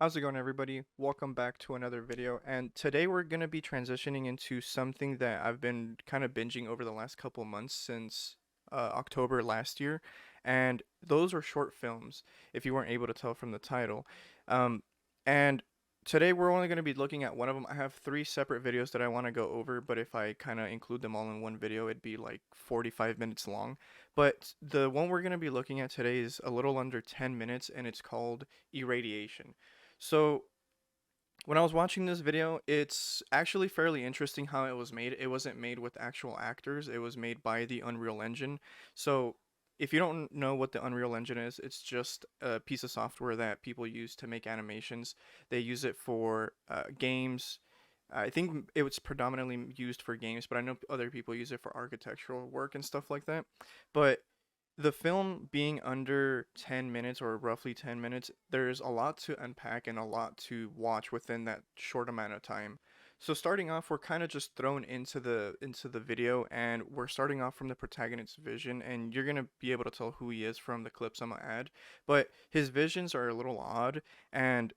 How's it going, everybody? Welcome back to another video. And today we're going to be transitioning into something that I've been kind of binging over the last couple months since October last year. And those are short films, if you weren't able to tell from the title. Um, and today we're only going to be looking at one of them. I have three separate videos that I want to go over, but if I kind of include them all in one video, it'd be like 45 minutes long. But the one we're going to be looking at today is a little under 10 minutes, and it's called Irradiation. So when I was watching this video, it's actually fairly interesting how it was made. It wasn't made with actual actors, it was made by the Unreal Engine. So if you don't know what the Unreal Engine is, it's just a piece of software that people use to make animations. They use it for games. I think it was predominantly used for games, but I know other people use it for architectural work and stuff like that. But the film being under 10 minutes or roughly 10 minutes, there's a lot to unpack and a lot to watch within that short amount of time. So starting off, we're kind of just thrown into the video, and we're starting off from the protagonist's vision, and you're going to be able to tell who he is from the clips I'm going to add. But his visions are a little odd, and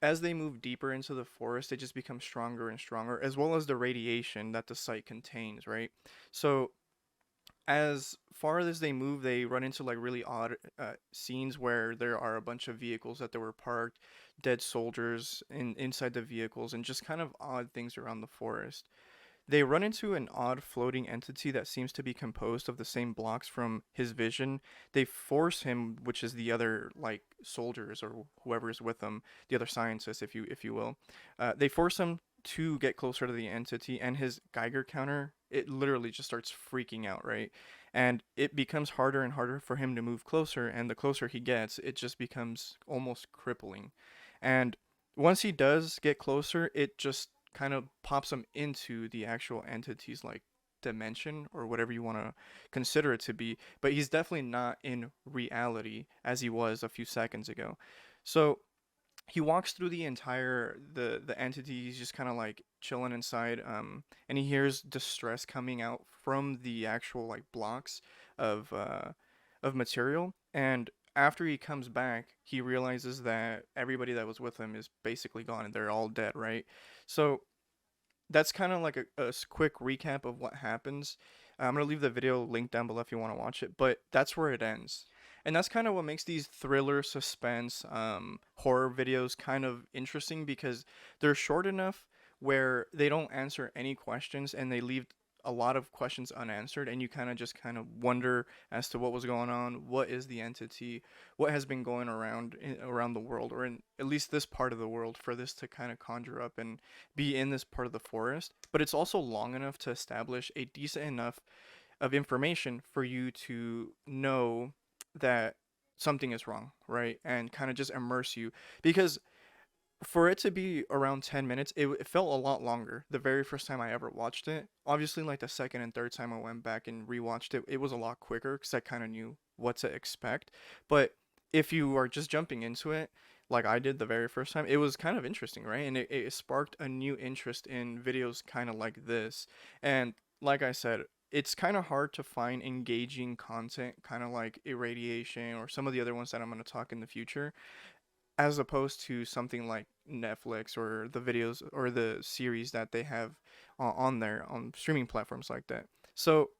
as they move deeper into the forest, they just become stronger and stronger, as well as the radiation that the site contains, right? So as far as they move, they run into like really odd scenes where there are a bunch of vehicles that they were parked, dead soldiers inside the vehicles, and just kind of odd things around the forest. They run into an odd floating entity that seems to be composed of the same blocks from his vision. They force him, which is the other like soldiers or whoever is with them, the other scientists, if you will. They force him to get closer to the entity, and his Geiger counter, it literally just starts freaking out, right? And it becomes harder and harder for him to move closer, and the closer he gets, it just becomes almost crippling. And once he does get closer, it just kind of pops him into the actual entity's like dimension or whatever you want to consider it to be, but he's definitely not in reality as he was a few seconds ago. So he walks through the entity. He's just kind of like chilling inside, and he hears distress coming out from the actual like blocks of uh of material. And after he comes back, he realizes that everybody that was with him is basically gone and they're all dead, right? So that's kind of like a quick recap of what happens. I'm gonna leave the video link down below if you want to watch it, but that's where it ends. And that's kind of what makes these thriller, suspense, horror videos kind of interesting because they're short enough where they don't answer any questions and they leave a lot of questions unanswered, and you kind of wonder as to what was going on, what is the entity, what has been going around the world, or in at least this part of the world, for this to kind of conjure up and be in this part of the forest. But it's also long enough to establish a decent enough of information for you to know that something is wrong, right? And kind of just immerse you. Because for it to be around 10 minutes, it felt a lot longer the very first time I ever watched it. Obviously, like the second and third time I went back and rewatched it, it was a lot quicker because I kind of knew what to expect. But if you are just jumping into it, like I did the very first time, it was kind of interesting, right? And it sparked a new interest in videos kind of like this. And like I said, it's kind of hard to find engaging content, kind of like Irradiation or some of the other ones that I'm going to talk in the future, as opposed to something like Netflix or the videos or the series that they have on there on streaming platforms like that. So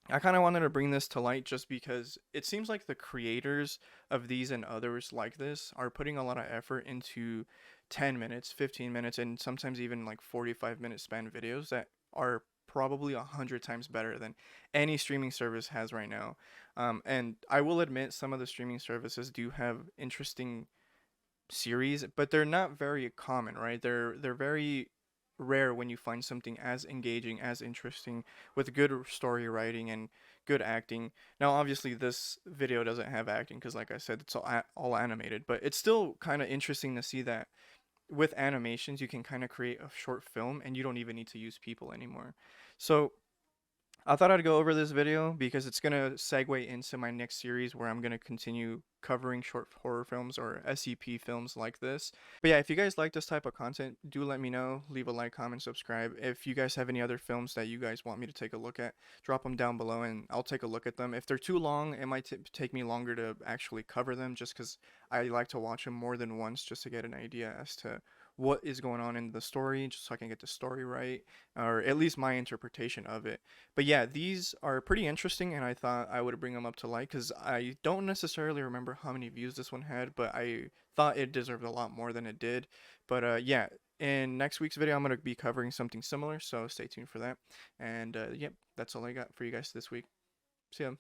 I kind of wanted to bring this to light just because it seems like the creators of these and others like this are putting a lot of effort into 10 minutes, 15 minutes, and sometimes even like 45-minute span videos that are probably 100 times better than any streaming service has right now. And I will admit some of the streaming services do have interesting series, but they're not very common, right? They're very rare when you find something as engaging, as interesting, with good story writing and good acting. Now, obviously, this video doesn't have acting because, like I said, it's all animated, but it's still kind of interesting to see that with animations, you can kind of create a short film and you don't even need to use people anymore. So, I thought I'd go over this video because it's going to segue into my next series where I'm going to continue covering short horror films or SCP films like this. But yeah, if you guys like this type of content, do let me know. Leave a like, comment, subscribe. If you guys have any other films that you guys want me to take a look at, drop them down below and I'll take a look at them. If they're too long, it might take me longer to actually cover them just because I like to watch them more than once just to get an idea as to what is going on in the story, just so I can get the story right, or at least my interpretation of it. But yeah, these are pretty interesting, and I thought I would bring them up to light because I don't necessarily remember how many views this one had, but I thought it deserved a lot more than it did. But yeah, in next week's video, I'm going to be covering something similar, so stay tuned for that. And yep, that's all I got for you guys this week. See ya.